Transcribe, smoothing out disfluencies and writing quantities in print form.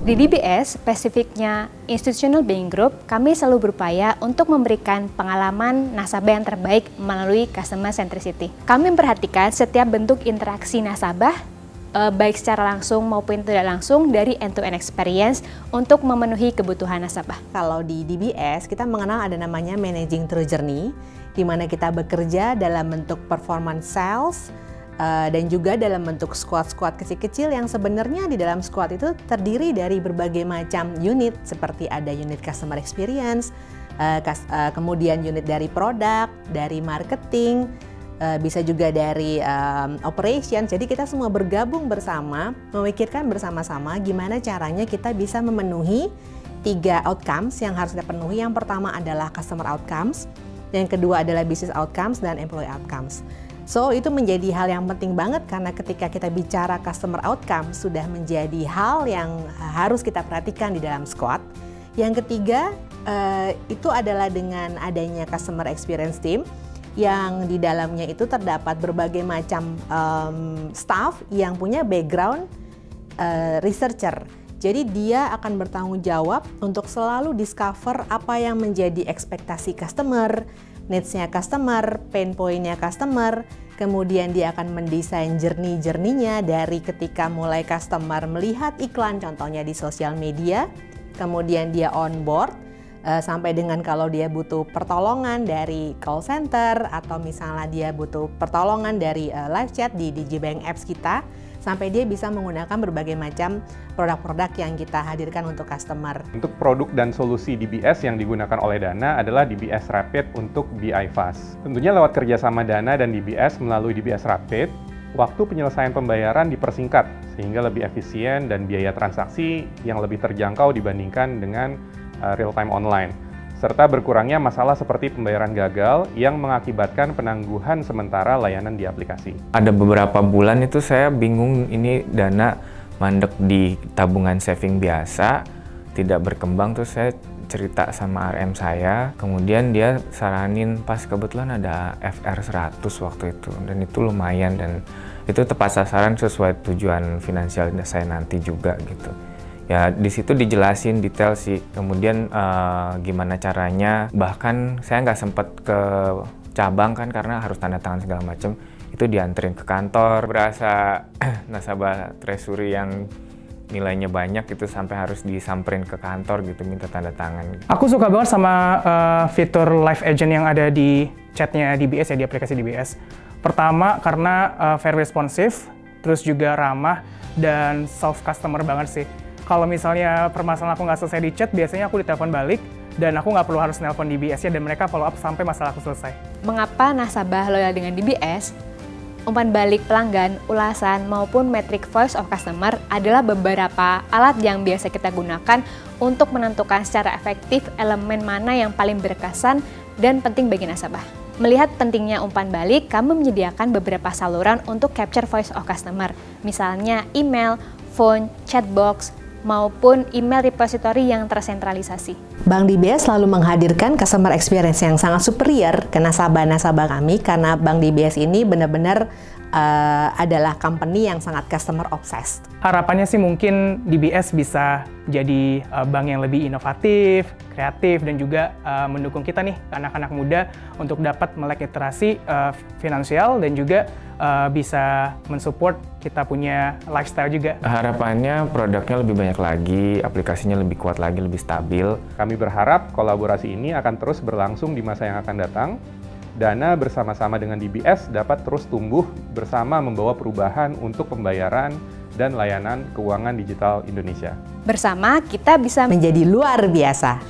Di DBS, spesifiknya Institutional Banking Group, kami selalu berupaya untuk memberikan pengalaman nasabah yang terbaik melalui customer centricity. Kami memperhatikan setiap bentuk interaksi nasabah, baik secara langsung maupun tidak langsung dari end-to-end experience untuk memenuhi kebutuhan nasabah. Kalau di DBS, kita mengenal ada namanya Managing Through Journey, di mana kita bekerja dalam bentuk performance sales, dan juga dalam bentuk squad-squad kecil-kecil yang sebenarnya di dalam squad itu terdiri dari berbagai macam unit, seperti ada unit customer experience, kemudian unit dari produk, dari marketing, bisa juga dari operation. Jadi kita semua bergabung bersama, memikirkan bersama-sama gimana caranya kita bisa memenuhi 3 outcomes yang harus kita penuhi. Yang pertama adalah customer outcomes, yang kedua adalah business outcomes, dan employee outcomes. So, itu menjadi hal yang penting banget karena ketika kita bicara customer outcome sudah menjadi hal yang harus kita perhatikan di dalam squad. Yang ketiga, itu adalah dengan adanya customer experience team yang di dalamnya itu terdapat berbagai macam staff yang punya background researcher. Jadi dia akan bertanggung jawab untuk selalu discover apa yang menjadi ekspektasi customer, needs-nya customer, pain point-nya customer, kemudian dia akan mendesain journey-nya dari ketika mulai customer melihat iklan contohnya di sosial media, kemudian dia on board, sampai dengan kalau dia butuh pertolongan dari call center atau misalnya dia butuh pertolongan dari live chat di digibank apps kita, sampai dia bisa menggunakan berbagai macam produk-produk yang kita hadirkan untuk customer. Untuk produk dan solusi DBS yang digunakan oleh Dana adalah DBS Rapid untuk BI Fast. Tentunya lewat kerjasama Dana dan DBS melalui DBS Rapid, waktu penyelesaian pembayaran dipersingkat sehingga lebih efisien dan biaya transaksi yang lebih terjangkau dibandingkan dengan real-time online, serta berkurangnya masalah seperti pembayaran gagal yang mengakibatkan penangguhan sementara layanan di aplikasi. Ada beberapa bulan itu saya bingung, ini Dana mandek di tabungan saving biasa, tidak berkembang, terus saya cerita sama RM saya, kemudian dia saranin pas kebetulan ada FR 100 waktu itu, dan itu lumayan dan itu tepat sasaran sesuai tujuan finansial saya nanti juga gitu. Ya di situ dijelasin detail sih, kemudian gimana caranya, bahkan saya nggak sempet ke cabang kan karena harus tanda tangan segala macam, itu dianterin ke kantor, berasa nasabah treasury yang nilainya banyak itu sampai harus disamperin ke kantor gitu minta tanda tangan. Aku suka banget sama fitur live agent yang ada di chatnya DBS ya, di aplikasi DBS. Pertama karena very responsive, terus juga ramah dan solve customer banget sih. Kalau misalnya permasalahan aku nggak selesai di chat, biasanya aku ditelepon balik dan aku nggak perlu harus nelpon DBS ya, dan mereka follow up sampai masalah aku selesai. Mengapa nasabah loyal dengan DBS? Umpan balik pelanggan, ulasan, maupun metric voice of customer adalah beberapa alat yang biasa kita gunakan untuk menentukan secara efektif elemen mana yang paling berkesan dan penting bagi nasabah. Melihat pentingnya umpan balik, kami menyediakan beberapa saluran untuk capture voice of customer, misalnya email, phone, chatbox, maupun email repository yang tersentralisasi. Bank DBS selalu menghadirkan customer experience yang sangat superior ke nasabah-nasabah kami karena Bank DBS ini benar-benar adalah company yang sangat customer obsessed. Harapannya sih mungkin DBS bisa jadi bank yang lebih inovatif, kreatif, dan juga mendukung kita nih, anak-anak muda, untuk dapat melek literasi finansial dan juga bisa mensupport kita punya lifestyle juga. Harapannya produknya lebih banyak lagi, aplikasinya lebih kuat lagi, lebih stabil. Kami berharap kolaborasi ini akan terus berlangsung di masa yang akan datang. Dana bersama-sama dengan DBS dapat terus tumbuh bersama membawa perubahan untuk pembayaran dan layanan keuangan digital Indonesia. Bersama kita bisa menjadi luar biasa.